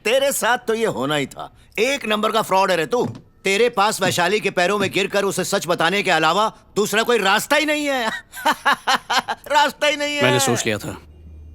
तेरे साथ तो ये होना ही था। एक नंबर का फ्रॉड है रे तू। तेरे पास वैशाली के पैरों में गिरकर उसे सच बताने के अलावा दूसरा कोई रास्ता ही नहीं है। रास्ता ही नहीं है। मैंने सोच लिया था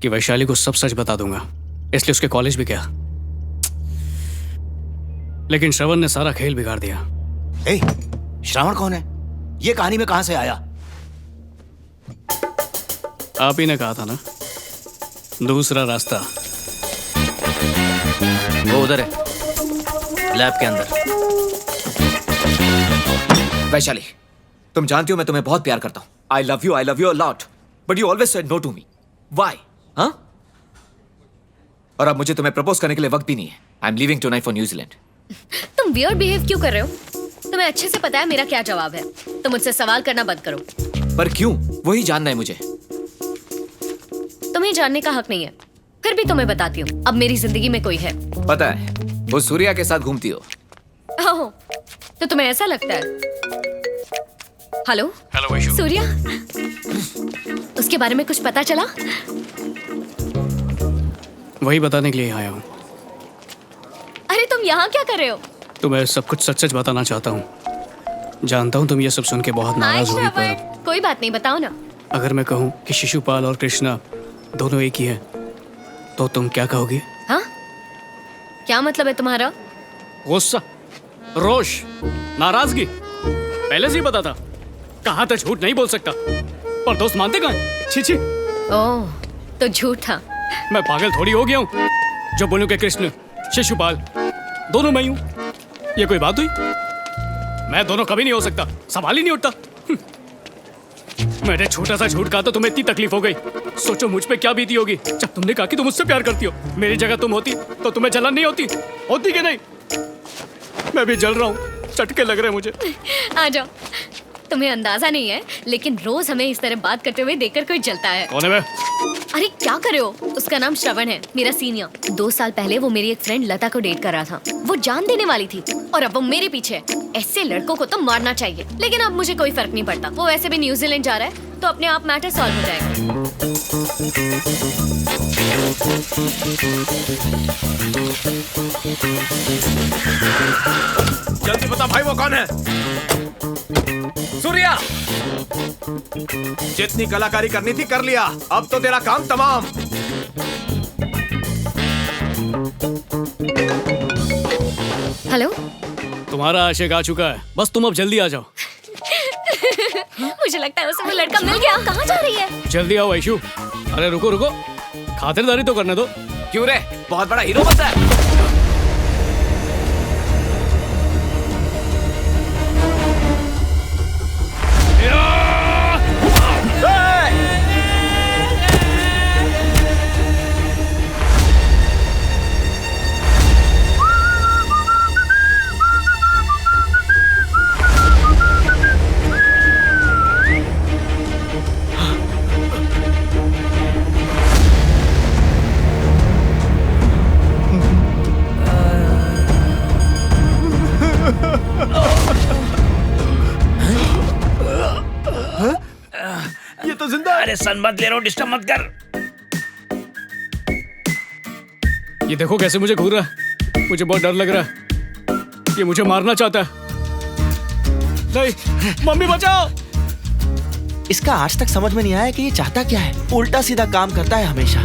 कि वैशाली को सब सच बता दूंगा, इसलिए उसके कॉलेज भी गया, लेकिन श्रवण ने सारा खेल बिगाड़ दिया। ए, श्रावण कौन है? ये कहानी में कहां से आया? आप ही ने कहा था ना, दूसरा रास्ता। वो उधर है, लैब के अंदर। वैशाली, तुम जानती हो मैं तुम्हें बहुत प्यार करता हूँ। I love you a lot, but you always said no to me. Why? हाँ? और अब मुझे तुम्हें प्रपोज करने के लिए वक्त भी नहीं है। I am leaving tonight for New Zealand. तुम वियर्ड बिहेव क्यों कर रहे हो? तुम्हें अच्छे से पता है मेरा क्या जवाब है। तुम मुझसे सवाल करना बंद करो। पर क्यों? वही जानना है मुझे। तुम्हें जानने का हक नहीं है, फिर भी तुम्हें बताती हूँ। अब मेरी जिंदगी में कोई है। पता है, वो सूर्या के साथ घूमती हो। ओह, तो तुम्हें ऐसा लगता है? हेलो वैशु। सूर्या, उसके बारे में कुछ पता चला? वही बताने के लिए आया हूँ। अरे तुम यहाँ क्या कर रहे हो? तुम्हें सब कुछ सच सच बताना चाहता हूँ। जानता हूँ तुम ये सब सुन के बहुत नाराज होगी, पर कोई बात नहीं, बताओ ना। अगर मैं कहूँ कि शिशुपाल और कृष्णा दोनों एक ही हैं, तो तुम क्या कहोगी? हाँ, क्या मतलब है तुम्हारा? गुस्सा, रोष, नाराजगी? पहले से ही पता था। कहा था झूठ नहीं बोल सकता, पर दोस्त मानते कहाँ हैं? छी छी। ओह, तो झूठ था। मैं पागल थोड़ी हो गया हूँ जो बोलूं कि कृष्ण शिशुपाल दोनों मैं हूँ। ये कोई बात हुई? मैं दोनों कभी नहीं हो सकता, सवाल ही नहीं उठता। मैंने छोटा सा झूठ कहा तो तुम्हें इतनी तकलीफ हो गई। सोचो मुझ पे क्या बीती होगी जब तुमने कहा कि तुम मुझसे प्यार करती हो। मेरी जगह तुम होती तो तुम्हें जलन नहीं होती? होती कि नहीं? मैं भी जल रहा हूँ, चटके लग रहे हैं मुझे। आ जाओ। तुम्हें अंदाजा नहीं है, लेकिन रोज हमें इस तरह बात करते हुए देखकर कोई जलता है। कौन है मैं? अरे क्या कर रहे हो? उसका नाम श्रवण है, मेरा सीनियर। 2 साल पहले वो मेरी एक फ्रेंड लता को डेट कर रहा था। वो जान देने वाली थी और अब वो मेरे पीछे है। ऐसे लड़कों को तो मारना चाहिए, लेकिन अब मुझे कोई फर्क नहीं पड़ता। वो वैसे भी न्यूजीलैंड जा रहा है, तो अपने आप मैटर सॉल्व हो जाएगा। जल्दी बता भाई, वो कौन है? सूर्या, जितनी कलाकारी करनी थी कर लिया, अब तो तेरा काम तमाम। हेलो, तुम्हारा आशिक आ चुका है, बस तुम अब जल्दी आ जाओ। मुझे लगता है उसे वो लड़का मिल गया। कहाँ जा रही है? जल्दी आओ वैशु। अरे रुको रुको, खातिरदारी तो करने दो। क्यों रे, बहुत बड़ा हीरो बनता है? ये तो जिंदा। अरे सन मत ले रहा, डिस्टर्ब मत कर। ये देखो कैसे मुझे घूर रहा है। मुझे बहुत डर लग रहा है, ये मुझे मारना चाहता है। नहीं, मम्मी बचाओ। इसका आज तक समझ में नहीं आया कि ये चाहता क्या है। उल्टा सीधा काम करता है हमेशा।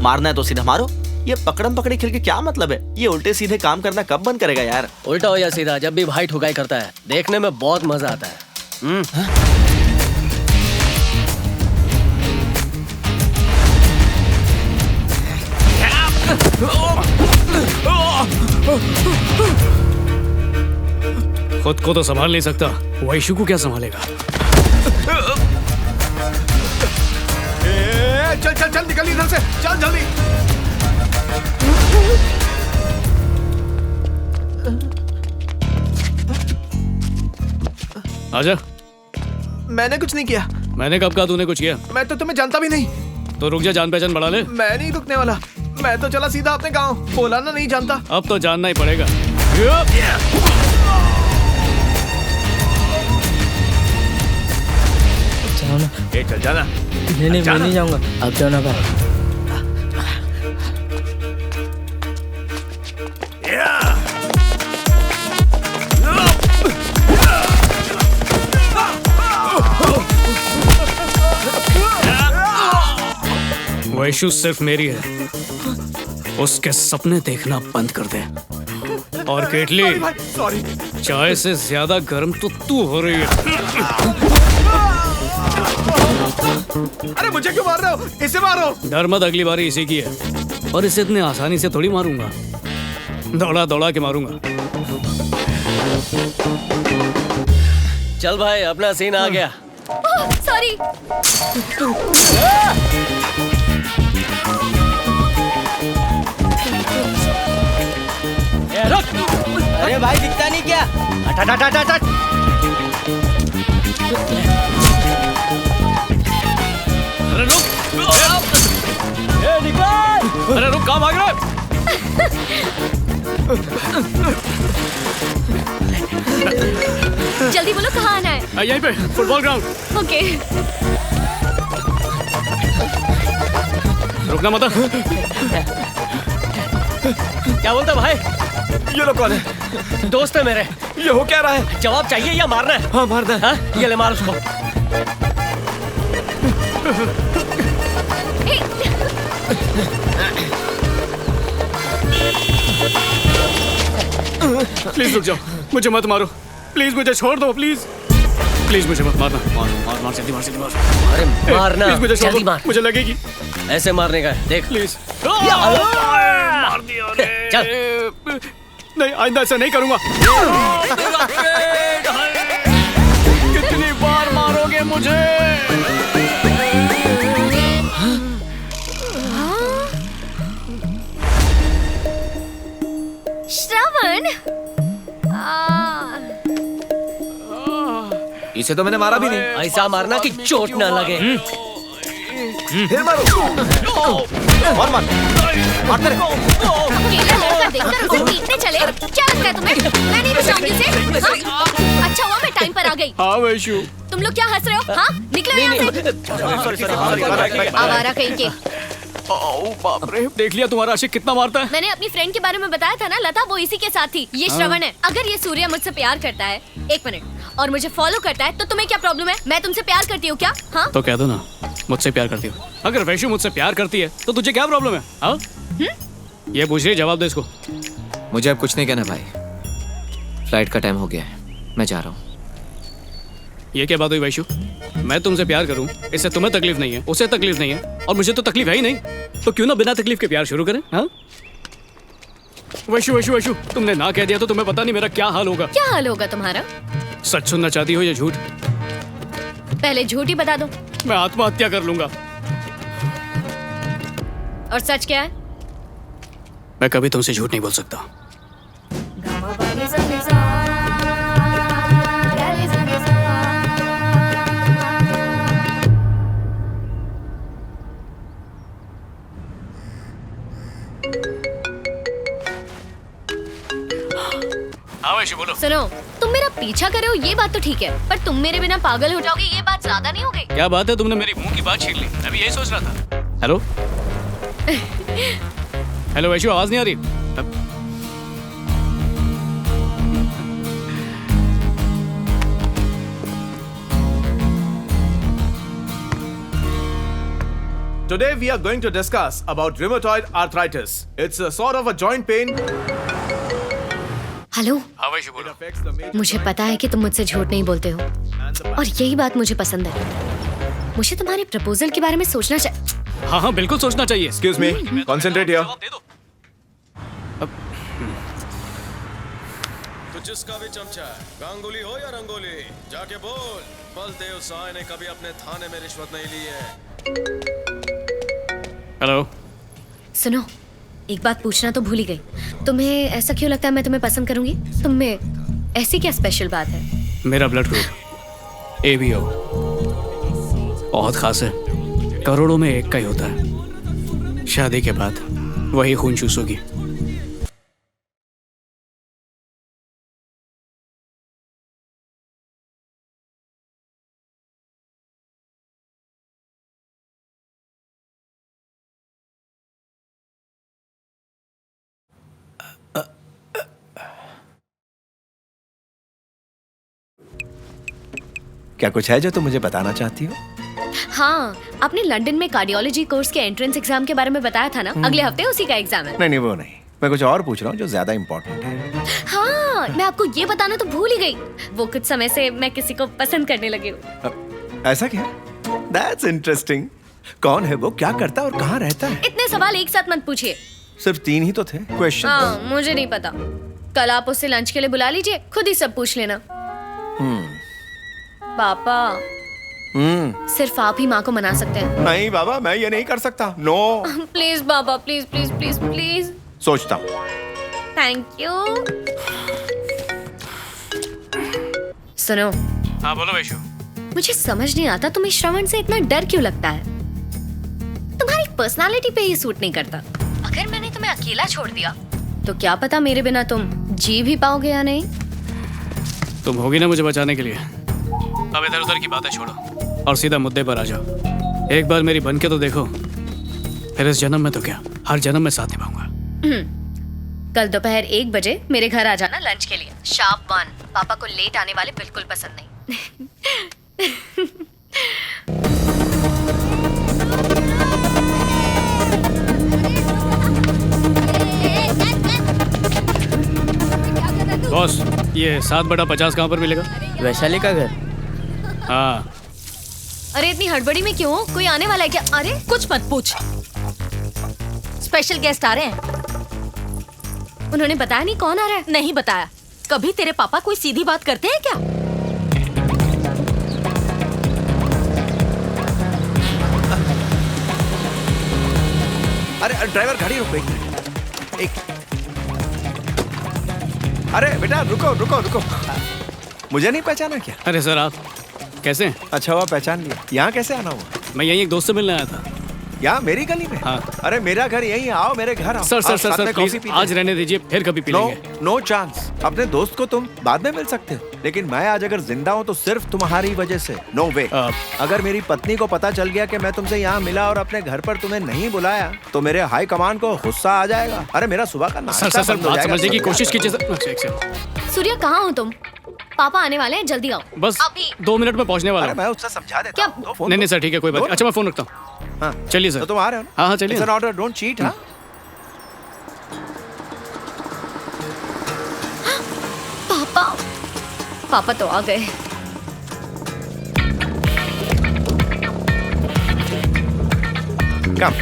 मारना है तो सीधा मारो। ये पकड़म पकड़ी खेल के क्या मतलब है? ये उल्टे सीधे काम करना कब बंद करेगा यार? उल्टा हो या सीधा, जब भी भाई ठुकाई करता है देखने में बहुत मजा आता है। खुद को तो संभाल नहीं सकता, वैशु को क्या संभालेगा? चल चल चल, निकल इधर से, चल जल्दी। आजा। मैंने कुछ नहीं किया। मैंने कब कहा तूने कुछ किया? मैं तो तुम्हें जानता भी नहीं। तो रुक जा, जान पहचान बढ़ा ले। मैं नहीं रुकने वाला। मैं तो चला सीधा अपने गांव। बोला ना नहीं जानता। अब तो जानना ही पड़ेगा। जाओ ना। चल जाना। नहीं मैं नहीं जाऊंगा, अब जाओ ना भाई। वैशु सिर्फ मेरी है, उसके सपने देखना बंद कर दे। और केटली, सॉरी। चाय से ज्यादा गर्म तो तू हो रही है। अरे मुझे क्यों मार रहे हो? इसे मारो। डर मत, अगली बारी इसी की है। और इसे इतने आसानी से थोड़ी मारूंगा, दौड़ा दौड़ा के मारूंगा। चल भाई, अपना सीन आ गया। सॉरी। अरे भाई, दिखता नहीं क्या? हट हट हट हट हट। अरे रुक! ए, निकल! अरे रुक, कहाँ भाग रहा है? जल्दी बोलो कहाँ आना है। यहीं पे, फुटबॉल ग्राउंड। ओके। रुकना मत। क्या बोलता भाई? ये लोग कौन है? दोस्त है मेरे। ये हो क्या रहा है? जवाब चाहिए या मारना है? हाँ, मार दे। हाँ? ये ले, मार उसको। प्लीज रुक जाओ, मुझे मत मारो। प्लीज मुझे छोड़ दो, प्लीज। प्लीज मुझे मत मारना। मार मार मार, जल्दी मार, जल्दी मार। अरे मारना, प्लीज मुझे छोड़ जल्दी दो, मार। मुझे लगेगी। ऐसे मारने का है, देख। प्लीज। मार दिया रे। चल। नहीं, आइंदा ऐसा नहीं करूंगा। कितनी बार मारोगे मुझे? श्रवण, इसे तो मैंने मारा भी नहीं। ऐसा मारना कि चोट ना लगे। फिर मारो। और मार। मारते रहे। अकेला लड़का देखकर उसे पीटने चले। क्या लगता है तुम्हें? मैं नहीं बचाऊंगी उसे। हाँ? अच्छा हुआ मैं टाइम पर आ गई। हाँ वैशु। तुम लोग क्या हंस रहे हो? हाँ, निकलो यहाँ से। आवारा कहीं के। बाप रे, देख लिया तुम्हारा आशिक कितना मारता है। मैंने अपनी फ्रेंड के बारे में बताया था ना, लता, वो इसी के साथ थी। ये श्रवण है। अगर ये सूर्य मुझसे प्यार करता है, 1 मिनट, और मुझे फॉलो करता है, तो तुम्हें क्या प्रॉब्लम है? मैं तुमसे प्यार करती हूँ क्या? हाँ? तो कह दो ना, मुझसे प्यार करती हो। अगर वैशु मुझसे प्यार करती है तो तुझे क्या प्रॉब्लम है? हाँ? ये पूछ रही है, जवाब दे इसको। मुझे अब कुछ नहीं कहना भाई। फ्लाइट का टाइम हो गया है, मैं जा रहा हूँ। ये क्या बात हुई वैशु? मैं तुमसे प्यार करूं, इससे तुम्हें तकलीफ नहीं है, उसे तकलीफ नहीं है, और मुझे तो तकलीफ है ही नहीं। तो क्यों ना बिना तकलीफ के प्यार शुरू करें? हाँ? वैशु वैशु वैशु, तुमने ना कह दिया तो तुम्हें पता नहीं मेरा क्या हाल होगा। क्या हाल होगा तुम्हारा? सच सुनना चाहती हो या झूठ? पहले झूठ ही बता दो। मैं आत्महत्या कर लूंगा। और सच क्या है? मैं कभी तुमसे झूठ नहीं बोल सकता। हाँ वैशु बोलो। सुनो, तुम मेरा पीछा कर रहे हो ये बात तो ठीक है, पर तुम मेरे बिना पागल हो जाओगे ये बात ज्यादा नहीं हो गई? क्या बात है, तुमने मेरी मुंह की बात छीन ली। मैं भी यही सोच रहा था। हेलो हेलो वैशु, आवाज नहीं आ रही? Today we are going to discuss about rheumatoid arthritis. It's a sort of a joint pain. Hello, हाँ वैशु बोलो। Affects the major मुझे पता है कि तुम मुझसे झूठ नहीं बोलते हो, and the और यही बात मुझे पसंद है। मुझे तुम्हारे प्रपोजल के बारे में सोचना चाहिए। हाँ हाँ बिल्कुल सोचना चाहिए। Excuse me. Concentrate here. जवाब दे दो। तो जिसका भी चमचा है, गांगुली हो या रंगोली, जाके बोल, बलदेव साय ने कभी अपने थाने में रिश्वत नहीं ली है। हेलो। सुनो, एक बात पूछना तो भूल ही गई। तुम्हें ऐसा क्यों लगता है मैं तुम्हें पसंद करूंगी? तुम में ऐसी क्या स्पेशल बात है? मेरा ब्लड ग्रुप ABO बहुत खास है, करोड़ों में एक का ही होता है। शादी के बाद वही खून चूसोगी। क्या कुछ है जो तुम मुझे बताना चाहती हो? हाँ, आपने लंदन में कार्डियोलॉजी कोर्स के एंट्रेंस एग्जाम के बारे में बताया था ना? अगले हफ्ते उसी का एग्जाम है। नहीं वो नहीं, मैं कुछ और पूछ रहा हूँ जो ज्यादा इम्पोर्टेंट है। हाँ, मैं आपको ये बताना तो भूल ही गई। वो कुछ समय से मैं किसी को पसंद करने लगी हूँ। ऐसा क्या? That's interesting. कौन है वो, क्या करता है और कहाँ रहता है? इतने सवाल एक साथ मत पूछिए। सिर्फ 3 ही तो थे क्वेश्चन। हाँ, मुझे नहीं पता। कल आप उससे लंच के लिए बुला लीजिए, खुद ही सब पूछ लेना। पापा, सिर्फ आप ही माँ को मना सकते हैं। नहीं बाबा, मैं ये नहीं कर सकता। नो। प्लीज बाबा, प्लीज प्लीज प्लीज प्लीज। सोचता हूँ। Thank you. सुनो। हाँ बोलो वैशु। मुझे समझ नहीं आता तुम्हें श्रवण से इतना डर क्यों लगता है। तुम्हारी पर्सनालिटी पे ही सूट नहीं करता। अगर मैंने तुम्हें अकेला छोड़ दिया तो क्या पता मेरे बिना तुम जी भी पाओगे या नहीं। तुम होगी ना मुझे बचाने के लिए। अब इधर उधर की बातें छोड़ो और सीधा मुद्दे पर आ जाओ। एक बार मेरी बन के तो देखो, फिर इस जन्म में तो क्या, हर जन्म में साथ निभाऊंगा। कल दोपहर 1 बजे मेरे घर आ जाना लंच के लिए। शार्प 1। पापा को लेट आने वाले बिल्कुल पसंद नहीं। बॉस, ये 7/50 कहाँ पर मिलेगा? वैशाली का घर। हाँ। अरे इतनी हड़बड़ी में क्यों? कोई आने वाला है क्या? अरे कुछ मत पूछ। स्पेशल गेस्ट आ रहे हैं। उन्होंने बताया नहीं कौन आ रहा है? नहीं बताया। कभी तेरे पापा कोई सीधी बात करते हैं क्या? अरे ड्राइवर, गाड़ी रोको 1 मिनट। अरे बेटा रुको रुको रुको। मुझे नहीं पहचाना क्या? अरे सर, आप कैसे हैं? अच्छा हुआ पहचान लिया। यहाँ कैसे आना हुआ? मैं यहीं एक दोस्त से मिलने आया था। यहाँ मेरी गली में? हाँ। अरे मेरा घर यहीं, आओ मेरे घर आओ। सर सर आओ, सर साथ सर में प्लीज कॉफी पी आज रहने दीजिए, फिर कभी पी नो लेंगे। No chance. अपने दोस्त को तुम बाद में मिल सकते हो, लेकिन मैं आज अगर जिंदा हूँ तो सिर्फ तुम्हारी वजह से। नो वे। अगर मेरी पत्नी को पता चल गया कि मैं तुमसे यहाँ मिला और अपने घर पर तुम्हें नहीं बुलाया तो मेरे हाई कमान को गुस्सा आ जाएगा। अरे मेरा सुबह का नाश्ता सर बंद हो बात जाएगा। समझने की कोशिश कीजिए सर। सूर्या, कहाँ हो तुम? पापा आने वाले हैं, जल्दी आओ। बस अभी 2 मिनट में पहुंचने वाला अरे हूँ। मैं उससे समझा देता क्या? हूँ। दो फोन नहीं नहीं दो। सर, ठीक है, कोई बात नहीं। दो। अच्छा मैं फोन रखता हूँ। हाँ चलिए सर। तो तुम आ रहे हो ना? हाँ हाँ चलिए। It's an order, don't cheat, हाँ? पापा, पापा तो आ गए। कम।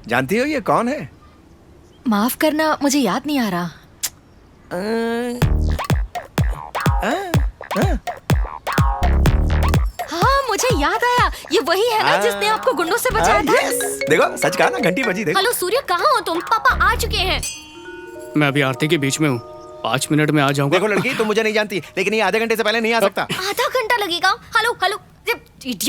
जानती हो ये कौन है? माफ करना, मुझे याद नहीं आ रहा। हाँ, मुझे याद आया। ये वही है ना जिसने आपको गुंडों से बचाया था? Yes. देखो सच कहा ना, घंटी बजी। देखो हेलो सूर्या, कहाँ हो तुम? पापा आ चुके हैं। मैं अभी आरती के बीच में हूँ, 5 मिनट में आ जाऊंगा। देखो लड़की, तुम मुझे नहीं जानती, लेकिन ये आधे घंटे से पहले नहीं आ सकता। आधा घंटा लगेगा? Hello hello, idiot.